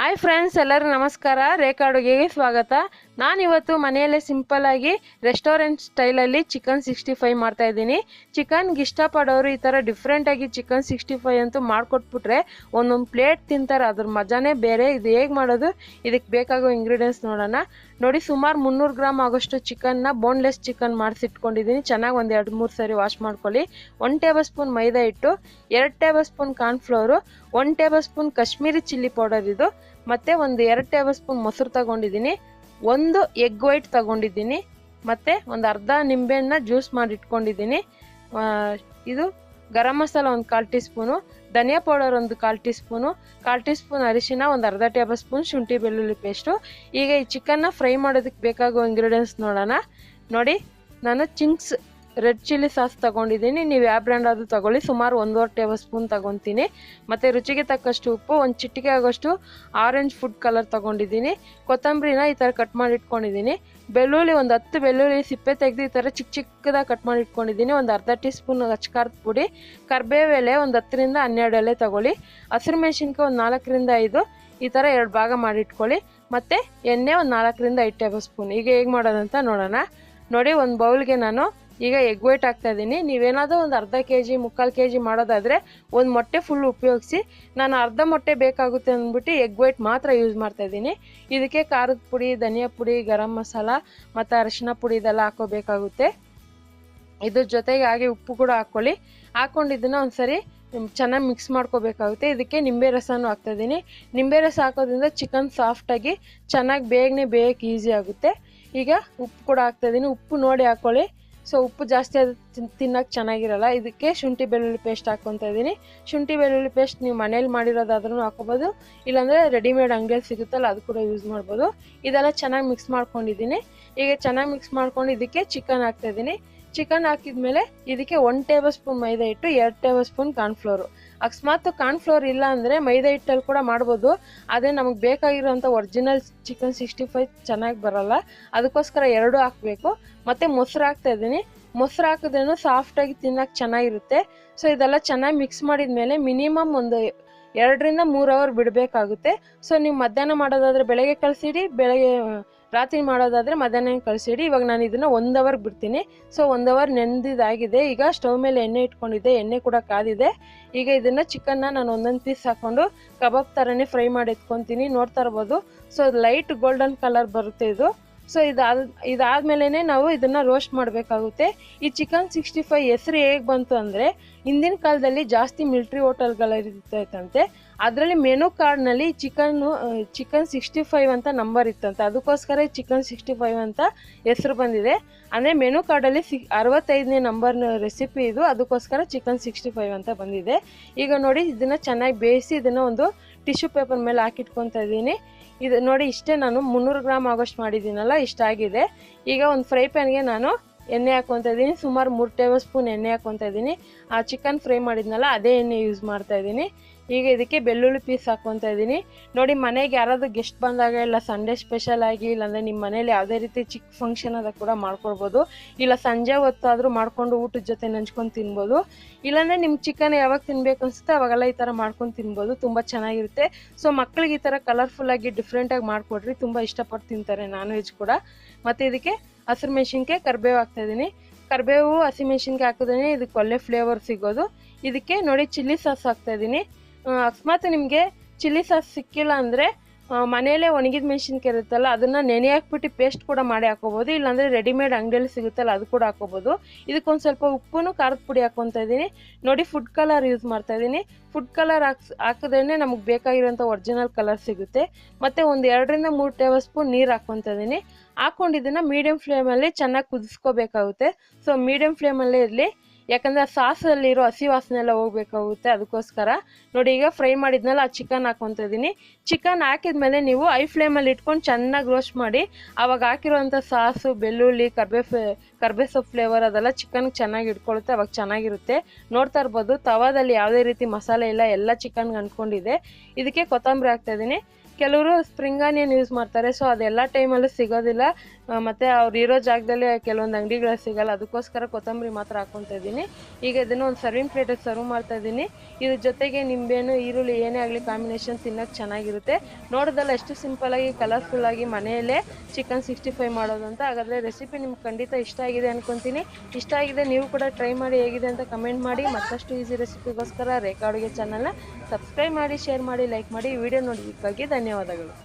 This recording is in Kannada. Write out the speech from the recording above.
ಹಾಯ್ ಫ್ರೆಂಡ್ಸ್, ಎಲ್ಲರಿಗೂ ನಮಸ್ಕಾರ. ರೇಖಾ ಅಡುಗೆಗೆ ಸ್ವಾಗತ. ನಾನಿವತ್ತು ಮನೆಯಲ್ಲೇ ಸಿಂಪಲ್ ಆಗಿ ರೆಸ್ಟೋರೆಂಟ್ ಸ್ಟೈಲಲ್ಲಿ ಚಿಕನ್ 65 ಮಾಡ್ತಾ ಇದ್ದೀನಿ. ಚಿಕನ್ಗೆ ಇಷ್ಟಪಡೋರು ಈ ಥರ ಡಿಫ್ರೆಂಟಾಗಿ ಚಿಕನ್ 65 ಅಂತೂ ಮಾಡಿಕೊಟ್ಬಿಟ್ರೆ ಒಂದೊಂದು ಪ್ಲೇಟ್ ತಿಂತಾರೆ. ಅದ್ರ ಮಜಾನೇ ಬೇರೆ. ಇದು ಹೇಗೆ ಮಾಡೋದು, ಇದಕ್ಕೆ ಬೇಕಾಗೋ ಇಂಗ್ರೀಡಿಯೆಂಟ್ಸ್ ನೋಡೋಣ. ನೋಡಿ, ಸುಮಾರು 300 ಗ್ರಾಮ್ ಆಗೋಷ್ಟು ಚಿಕನ್ನ ಬೋನ್ಲೆಸ್ ಚಿಕನ್ ಮಾಡಿಸಿಟ್ಕೊಂಡಿದ್ದೀನಿ. ಚೆನ್ನಾಗಿ ಒಂದು 2-3 ಸರಿ ವಾಶ್ ಮಾಡ್ಕೊಳ್ಳಿ. 1 ಟೇಬಲ್ ಸ್ಪೂನ್ ಮೈದಾ ಹಿಟ್ಟು, 2 table spoon cornflour, 1 table spoon Kashmiri chilli powder ಇದು, ಮತ್ತು ಒಂದು 2 ಟೇಬಲ್ ಸ್ಪೂನ್ ಮೊಸರು ತಗೊಂಡಿದ್ದೀನಿ, 1 ಎಗ್ ವೈಟ್ ತಗೊಂಡಿದ್ದೀನಿ, ಮತ್ತು ಒಂದು ಅರ್ಧ ನಿಂಬೆಹಣ್ಣ ಜ್ಯೂಸ್ ಮಾಡಿ ಇಟ್ಕೊಂಡಿದ್ದೀನಿ. ಇದು ಗರಂ ಮಸಾಲ ಒಂದು 1/4 ಟೀ ಸ್ಪೂನು, ಧನಿಯಾ ಪೌಡರ್ ಒಂದು 1/4 ಟೀ ಸ್ಪೂನು, 1/4 ಟೀ ಸ್ಪೂನ್ ಅರಿಶಿನ, ಒಂದು ಅರ್ಧ ಟೇಬಲ್ ಸ್ಪೂನ್ ಶುಂಠಿ ಬೆಳ್ಳುಳ್ಳಿ ಪೇಸ್ಟು. ಈಗ ಈ ಚಿಕನ್ನ ಫ್ರೈ ಮಾಡೋದಕ್ಕೆ ಬೇಕಾಗೋ ಇಂಗ್ರೀಡಿಯೆಂಟ್ಸ್ ನೋಡೋಣ. ನೋಡಿ, ನಾನು ಚಿಂಗ್ಸ್ ರೆಡ್ ಚಿಲ್ಲಿ ಸಾಸ್ ತೊಗೊಂಡಿದ್ದೀನಿ. ನೀವು ಯಾವ ಬ್ರ್ಯಾಂಡ್ ಆದರೂ ತೊಗೊಳ್ಳಿ. ಸುಮಾರು 1.5 ಟೇಬಲ್ ಸ್ಪೂನ್ ತೊಗೊತೀನಿ. ಮತ್ತು ರುಚಿಗೆ ತಕ್ಕಷ್ಟು ಉಪ್ಪು, ಒಂದು ಚಿಟಿಕೆ ಆಗೋಷ್ಟು ಆರೆಂಜ್ ಫುಡ್ ಕಲರ್ ತೊಗೊಂಡಿದ್ದೀನಿ. ಕೊತ್ತಂಬರಿನ ಈ ಥರ ಕಟ್ ಮಾಡಿ ಇಟ್ಕೊಂಡಿದ್ದೀನಿ. ಬೆಳ್ಳುಳ್ಳಿ ಒಂದು 10 ಬೆಳ್ಳುಳ್ಳಿ ಸಿಪ್ಪೆ ತೆಗೆದು ಈ ಥರ ಚಿಕ್ಕದಾಗಿ ಕಟ್ ಮಾಡಿ ಇಟ್ಕೊಂಡಿದ್ದೀನಿ. ಒಂದು ಅರ್ಧ ಟೀ ಸ್ಪೂನ್ ಅಚ್ಕಾರದ ಪುಡಿ, ಕರ್ಬೇವು ಎಲೆ ಒಂದು 10ರಿಂದ 12 ಎಲೆ ತೊಗೊಳ್ಳಿ. ಹಸಿರು ಮೆಣಸಿನ್ಕಾಯಿ ಒಂದು 4ರಿಂದ 5 ಈ ಥರ 2 ಭಾಗ ಮಾಡಿ ಇಟ್ಕೊಳ್ಳಿ. ಮತ್ತು ಎಣ್ಣೆ ಒಂದು 4ರಿಂದ 5 ಟೇಬಲ್ ಸ್ಪೂನ್. ಈಗ ಹೇಗೆ ಮಾಡೋದಂತ ನೋಡೋಣ. ನೋಡಿ, ಒಂದು ಬೌಲ್ಗೆ ನಾನು ಈಗ ಎಗ್ ವೈಟ್ ಹಾಕ್ತಾಯಿದ್ದೀನಿ. ನೀವೇನಾದರೂ ಒಂದು ಅರ್ಧ ಕೆಜಿ 3/4 ಕೆಜಿ ಮಾಡೋದಾದರೆ ಒಂದು ಮೊಟ್ಟೆ ಫುಲ್ ಉಪಯೋಗಿಸಿ. ನಾನು ಅರ್ಧ ಮೊಟ್ಟೆ ಬೇಕಾಗುತ್ತೆ ಅಂದ್ಬಿಟ್ಟು ಎಗ್ ವೈಟ್ ಮಾತ್ರ ಯೂಸ್ ಮಾಡ್ತಾಯಿದ್ದೀನಿ. ಇದಕ್ಕೆ ಖಾರದ ಪುಡಿ, ಧನಿಯಾ ಪುಡಿ, ಗರಂ ಮಸಾಲ ಮತ್ತು ಅರಿಶಿನ ಪುಡಿ ಇದೆಲ್ಲ ಹಾಕೋಬೇಕಾಗುತ್ತೆ. ಇದ್ರ ಜೊತೆಗೆ ಹಾಗೆ ಉಪ್ಪು ಕೂಡ ಹಾಕ್ಕೊಳ್ಳಿ. ಹಾಕ್ಕೊಂಡಿದ್ದನ್ನು ಒಂದು ಸರಿ ಚೆನ್ನಾಗಿ ಮಿಕ್ಸ್ ಮಾಡ್ಕೋಬೇಕಾಗುತ್ತೆ. ಇದಕ್ಕೆ ನಿಂಬೆ ರಸನೂ ಹಾಕ್ತಾಯಿದ್ದೀನಿ. ನಿಂಬೆ ರಸ ಹಾಕೋದ್ರಿಂದ ಚಿಕನ್ ಸಾಫ್ಟಾಗಿ ಚೆನ್ನಾಗಿ ಬೇಗನೆ ಬೇಯಕ್ಕೆ ಈಸಿ ಆಗುತ್ತೆ. ಈಗ ಉಪ್ಪು ಕೂಡ ಹಾಕ್ತಾಯಿದ್ದೀನಿ. ಉಪ್ಪು ನೋಡಿ ಹಾಕ್ಕೊಳ್ಳಿ. ಸೊ ಉಪ್ಪು ಜಾಸ್ತಿ ಅದು ತಿನ್ನೋಕ್ಕೆ ಚೆನ್ನಾಗಿರಲ್ಲ. ಇದಕ್ಕೆ ಶುಂಠಿ ಬೆಳ್ಳುಳ್ಳಿ ಪೇಸ್ಟ್ ಹಾಕ್ಕೊತಾ ಇದ್ದೀನಿ. ಶುಂಠಿ ಬೆಳ್ಳುಳ್ಳಿ ಪೇಸ್ಟ್ ನೀವು ಮನೇಲಿ ಮಾಡಿರೋದಾದ್ರೂ ಹಾಕೋಬೋದು, ಇಲ್ಲಾಂದರೆ ರೆಡಿಮೇಡ್ ಅಂಗಡಿಯಲ್ಲಿ ಸಿಗುತ್ತಲ್ಲ ಅದು ಕೂಡ ಯೂಸ್ ಮಾಡ್ಬೋದು. ಇದೆಲ್ಲ ಚೆನ್ನಾಗಿ ಮಿಕ್ಸ್ ಮಾಡ್ಕೊಂಡಿದ್ದೀನಿ. ಈಗ ಚೆನ್ನಾಗಿ ಮಿಕ್ಸ್ ಮಾಡ್ಕೊಂಡು ಇದಕ್ಕೆ ಚಿಕನ್ ಹಾಕ್ತಾಯಿದ್ದೀನಿ. ಚಿಕನ್ ಹಾಕಿದ್ಮೇಲೆ ಇದಕ್ಕೆ 1 ಟೇಬಲ್ ಸ್ಪೂನ್ ಮೈದಾ ಹಿಟ್ಟು, 2 ಟೇಬಲ್ ಸ್ಪೂನ್ ಕಾರ್ನ್ಫ್ಲೋರು. ಅಕಸ್ಮಾತ್ ಕಾರ್ನ್ಫ್ಲೋರ್ ಇಲ್ಲ ಅಂದರೆ ಮೈದಾ ಹಿಟ್ಟಲ್ಲಿ ಕೂಡ ಮಾಡ್ಬೋದು. ಆದರೆ ನಮಗೆ ಬೇಕಾಗಿರೋಂಥ ಒರಿಜಿನಲ್ ಚಿಕನ್ 65 ಚೆನ್ನಾಗಿ ಬರೋಲ್ಲ. ಅದಕ್ಕೋಸ್ಕರ 2 ಹಾಕಬೇಕು. ಮತ್ತು ಮೊಸರು ಹಾಕ್ತಾಯಿದ್ದೀನಿ. ಮೊಸರು ಹಾಕಿದ್ರೂ ಸಾಫ್ಟಾಗಿ ತಿನ್ನೋಕ್ಕೆ ಚೆನ್ನಾಗಿರುತ್ತೆ. ಸೊ ಇದೆಲ್ಲ ಚೆನ್ನಾಗಿ ಮಿಕ್ಸ್ ಮಾಡಿದ ಮೇಲೆ ಮಿನಿಮಮ್ ಒಂದು 2ರಿಂದ 3 ಅವರ್ ಬಿಡಬೇಕಾಗುತ್ತೆ. ಸೊ ನೀವು ಮಧ್ಯಾಹ್ನ ಮಾಡೋದಾದರೆ ಬೆಳಗ್ಗೆ ಕಳಿಸಿಡಿ, ರಾತ್ರಿ ಮಾಡೋದಾದರೆ ಮಧ್ಯಾಹ್ನ ಕಳಿಸಿಡಿ. ಇವಾಗ ನಾನು ಇದನ್ನು 1 ಅವರ್ ಬಿಡ್ತೀನಿ. ಸೊ 1 ಅವರ್ ನೆಂದಿದ್ದಾಗಿದೆ. ಈಗ ಸ್ಟವ್ ಮೇಲೆ ಎಣ್ಣೆ ಇಟ್ಕೊಂಡಿದ್ದೆ, ಎಣ್ಣೆ ಕೂಡ ಕಾದಿದೆ. ಈಗ ಇದನ್ನು ಚಿಕನ್ನ ನಾನು ಒಂದೊಂದು ಪೀಸ್ ಹಾಕ್ಕೊಂಡು ಕಬಾಬ್ ಥರನೇ ಫ್ರೈ ಮಾಡಿ ಎತ್ಕೊತೀನಿ. ನೋಡ್ತಾ ಇರ್ಬೋದು. ಸೊ ಲೈಟ್ ಗೋಲ್ಡನ್ ಕಲರ್ ಬರುತ್ತೆ ಇದು. ಸೊ ಇದಾದ್ಮೇಲೆ ನಾವು ಇದನ್ನು ರೋಸ್ಟ್ ಮಾಡಬೇಕಾಗುತ್ತೆ. ಈ ಚಿಕನ್ 65 ಹೆಸರು ಹೇಗೆ ಬಂತು ಅಂದರೆ, ಹಿಂದಿನ ಕಾಲದಲ್ಲಿ ಜಾಸ್ತಿ ಮಿಲ್ಟ್ರಿ ಹೋಟೆಲ್ಗಳಿರ್ತೈತಂತೆ. ಅದರಲ್ಲಿ ಮೆನು ಕಾರ್ಡ್ನಲ್ಲಿ ಚಿಕನ್ 65 ಅಂತ ನಂಬರ್ ಇತ್ತಂತೆ. ಅದಕ್ಕೋಸ್ಕರ ಚಿಕನ್ 65 ಅಂತ ಹೆಸರು ಬಂದಿದೆ. ಅಂದರೆ ಮೆನು ಕಾರ್ಡಲ್ಲಿ 65ನೇ ನಂಬರ್ ರೆಸಿಪಿ ಇದು. ಅದಕ್ಕೋಸ್ಕರ ಚಿಕನ್ 65 ಅಂತ ಬಂದಿದೆ. ಈಗ ನೋಡಿ, ಇದನ್ನು ಚೆನ್ನಾಗಿ ಬೇಯಿಸಿ ಇದನ್ನು ಒಂದು ಟಿಶ್ಯೂ ಪೇಪರ್ ಮೇಲೆ ಹಾಕಿಟ್ಕೊತಾ ಇದ್ದೀನಿ. ಇದು ನೋಡಿ, ಇಷ್ಟೇ. ನಾನು 300 ಗ್ರಾಮ್ ಆಗೋಷ್ಟು ಮಾಡಿದ್ದೀನಲ್ಲ, ಇಷ್ಟಾಗಿದೆ. ಈಗ ಒಂದು ಫ್ರೈ ಪ್ಯಾನ್ಗೆ ನಾನು ಎಣ್ಣೆ ಹಾಕ್ಕೊತಾ ಇದ್ದೀನಿ. ಸುಮಾರು 3 ಟೇಬಲ್ ಸ್ಪೂನ್ ಎಣ್ಣೆ ಹಾಕ್ಕೊತಾ ಇದ್ದೀನಿ. ಆ ಚಿಕನ್ ಫ್ರೈ ಮಾಡಿದ್ನಲ್ಲ ಅದೇ ಎಣ್ಣೆ ಯೂಸ್ ಮಾಡ್ತಾ ಇದ್ದೀನಿ. ಈಗ ಇದಕ್ಕೆ ಬೆಳ್ಳುಳ್ಳಿ ಪೀಸ್ ಹಾಕ್ಕೊತಾ ಇದ್ದೀನಿ. ನೋಡಿ, ಮನೆಗೆ ಯಾರಾದರೂ ಗೆಸ್ಟ್ ಬಂದಾಗ, ಇಲ್ಲ ಸಂಡೇ ಸ್ಪೆಷಲ್ ಆಗಿ, ಇಲ್ಲಾಂದರೆ ನಿಮ್ಮ ಮನೇಲಿ ಯಾವುದೇ ರೀತಿ ಚಿಕ್ಕ ಫಂಕ್ಷನ್ ಅದಾಗ ಕೂಡ ಮಾಡ್ಕೊಳ್ಬೋದು. ಇಲ್ಲ ಸಂಜೆ ಹೊತ್ತಾದರೂ ಮಾಡ್ಕೊಂಡು ಊಟದ ಜೊತೆ ನೆಂಚ್ಕೊಂಡು ತಿನ್ಬೋದು. ಇಲ್ಲಾಂದರೆ ನಿಮ್ಮ ಚಿಕನ್ ಯಾವಾಗ ತಿನ್ಬೇಕು ಅನಿಸುತ್ತೆ ಅವಾಗೆಲ್ಲ ಈ ಥರ ಮಾಡ್ಕೊಂಡು ತಿನ್ಬೋದು. ತುಂಬ ಚೆನ್ನಾಗಿರುತ್ತೆ. ಸೊ ಮಕ್ಕಳಿಗೆ ಈ ಥರ ಕಲರ್ಫುಲ್ಲಾಗಿ ಡಿಫ್ರೆಂಟಾಗಿ ಮಾಡಿಕೊಡ್ರಿ, ತುಂಬ ಇಷ್ಟಪಟ್ಟು ತಿಂತಾರೆ ನಾನ್ ವೆಜ್ ಕೂಡ. ಮತ್ತು ಇದಕ್ಕೆ ಹಸಿರು ಮೆಣಸಿನ್ಕಾಯಿ, ಕರಿಬೇವು ಹಾಕ್ತಾಯಿದ್ದೀನಿ. ಕರಿಬೇವು, ಹಸಿಮೆಣ್ಸಿನ್ಕಾಯಿ ಹಾಕಿದ್ರೆ ಇದಕ್ಕೆ ಒಳ್ಳೆ ಫ್ಲೇವರ್ ಸಿಗೋದು. ಇದಕ್ಕೆ ನೋಡಿ ಚಿಲ್ಲಿ ಸಾಸ್ ಹಾಕ್ತಾಯಿದ್ದೀನಿ. ಅಕಸ್ಮಾತ್ ನಿಮಗೆ ಚಿಲ್ಲಿ ಸಾಸ್ ಸಿಕ್ಕಿಲ್ಲ ಅಂದರೆ ಮನೆಯಲ್ಲೇ ಒಣಗಿದ ಮೆಣಸಿನ್ಕಾಯಿ ಇರುತ್ತಲ್ಲ, ಅದನ್ನು ನೆನೆ ಹಾಕ್ಬಿಟ್ಟು ಪೇಸ್ಟ್ ಕೂಡ ಮಾಡಿ ಹಾಕೋಬೋದು. ಇಲ್ಲಾಂದರೆ ರೆಡಿಮೇಡ್ ಅಂಗಡಿಯಲ್ಲಿ ಸಿಗುತ್ತಲ್ಲ ಅದು ಕೂಡ ಹಾಕೋಬೋದು. ಇದಕ್ಕೊಂದು ಸ್ವಲ್ಪ ಉಪ್ಪು, ಖಾರದ ಪುಡಿ ಹಾಕ್ಕೊತಾ ಇದ್ದೀನಿ. ನೋಡಿ, ಫುಡ್ ಕಲರ್ ಯೂಸ್ ಮಾಡ್ತಾಯಿದ್ದೀನಿ. ಫುಡ್ ಕಲರ್ ಹಾಕಿದ್ರೇ ನಮಗೆ ಬೇಕಾಗಿರೋಂಥ ಒರಿಜಿನಲ್ ಕಲರ್ ಸಿಗುತ್ತೆ. ಮತ್ತು ಒಂದು 2ರಿಂದ 3 ಟೇಬಲ್ ಸ್ಪೂನ್ ನೀರು ಹಾಕ್ಕೊತಾ ಇದ್ದೀನಿ. ಹಾಕ್ಕೊಂಡಿದ್ದನ್ನು ಮೀಡಿಯಮ್ ಫ್ಲೇಮಲ್ಲಿ ಚೆನ್ನಾಗಿ ಕುದಿಸ್ಕೋಬೇಕಾಗುತ್ತೆ. ಸೊ ಮೀಡಿಯಮ್ ಫ್ಲೇಮಲ್ಲೇ ಇರಲಿ, ಯಾಕಂದರೆ ಆ ಸಾಸಲ್ಲಿರೋ ಹಸಿ ವಾಸನೆ ಎಲ್ಲ ಹೋಗಬೇಕಾಗುತ್ತೆ. ಅದಕ್ಕೋಸ್ಕರ ನೋಡಿ, ಈಗ ಫ್ರೈ ಮಾಡಿದ್ಮೇಲೆ ಆ ಚಿಕನ್ ಹಾಕ್ಕೊತಾ ಇದ್ದೀನಿ. ಚಿಕನ್ ಹಾಕಿದ್ಮೇಲೆ ನೀವು ಐ ಫ್ಲೇಮಲ್ಲಿ ಇಟ್ಕೊಂಡು ಚೆನ್ನಾಗಿ ರೋಸ್ಟ್ ಮಾಡಿ. ಆವಾಗ ಹಾಕಿರೋಂಥ ಸಾಸು, ಬೆಳ್ಳುಳ್ಳಿ, ಕರ್ಬೇ ಸೊಪ್ಪು ಫ್ಲೇವರ್ ಅದೆಲ್ಲ ಚಿಕನ್ಗೆ ಚೆನ್ನಾಗಿ ಇಟ್ಕೊಳ್ಳುತ್ತೆ. ಅವಾಗ ಚೆನ್ನಾಗಿರುತ್ತೆ. ನೋಡ್ತಾ ಇರ್ಬೋದು, ತವಾದಲ್ಲಿ ಯಾವುದೇ ರೀತಿ ಮಸಾಲೆ ಇಲ್ಲ, ಎಲ್ಲ ಚಿಕನ್ಗೆ ಅಂಟ್ಕೊಂಡಿದೆ. ಇದಕ್ಕೆ ಕೊತ್ತಂಬರಿ ಹಾಕ್ತಾಯಿದ್ದೀನಿ. ಕೆಲವರು ಸ್ಪ್ರಿಂಗ್ ಆನಿಯನ್ ಯೂಸ್ ಮಾಡ್ತಾರೆ. ಸೊ ಅದೆಲ್ಲ ಟೈಮಲ್ಲೂ ಸಿಗೋದಿಲ್ಲ. ಮತ್ತು ಅವ್ರು ಇರೋ ಜಾಗದಲ್ಲಿ ಕೆಲವೊಂದು ಅಂಗಡಿಗಳು ಸಿಗಲ್ಲ, ಅದಕ್ಕೋಸ್ಕರ ಕೊತ್ತಂಬರಿ ಮಾತ್ರ ಹಾಕ್ಕೊತಾ ಇದ್ದೀನಿ. ಈಗ ಇದನ್ನು ಒಂದು ಸರ್ವಿಂಗ್ ಪ್ಲೇಟಿಗೆ ಸರ್ವ್ ಮಾಡ್ತಾ ಇದ್ದೀನಿ. ಇದ್ರ ಜೊತೆಗೆ ನಿಂಬೆಹಣ್ಣು ಈರುಳ್ಳಿ ಏನೇ ಆಗಲಿ ಕಾಂಬಿನೇಷನ್ ತಿನ್ನೋಕ್ಕೆ ಚೆನ್ನಾಗಿರುತ್ತೆ. ನೋಡೋದಲ್ಲ ಎಷ್ಟು ಸಿಂಪಲಾಗಿ ಕಲರ್ಫುಲ್ಲಾಗಿ ಮನೆಯಲ್ಲೇ ಚಿಕನ್ 65 ಮಾಡೋದು ಅಂತ. ಹಾಗಾದರೆ ರೆಸಿಪಿ ನಿಮ್ಗೆ ಖಂಡಿತ ಇಷ್ಟ ಆಗಿದೆ ಅನ್ಕೊತೀನಿ. ಇಷ್ಟ ಆಗಿದೆ, ನೀವು ಕೂಡ ಟ್ರೈ ಮಾಡಿ ಹೇಗಿದೆ ಅಂತ ಕಮೆಂಟ್ ಮಾಡಿ. ಮತ್ತಷ್ಟು ಈಸಿ ರೆಸಿಪಿಗೋಸ್ಕರ ರೇಖಾ ಅಡುಗೆ ಚಾನಲ್ನ ಸಬ್ಸ್ಕ್ರೈಬ್ ಮಾಡಿ, ಶೇರ್ ಮಾಡಿ, ಲೈಕ್ ಮಾಡಿ. ವಿಡಿಯೋ ನೋಡೋದಕ್ಕಾಗಿ ಧನ್ಯವಾದಗಳು.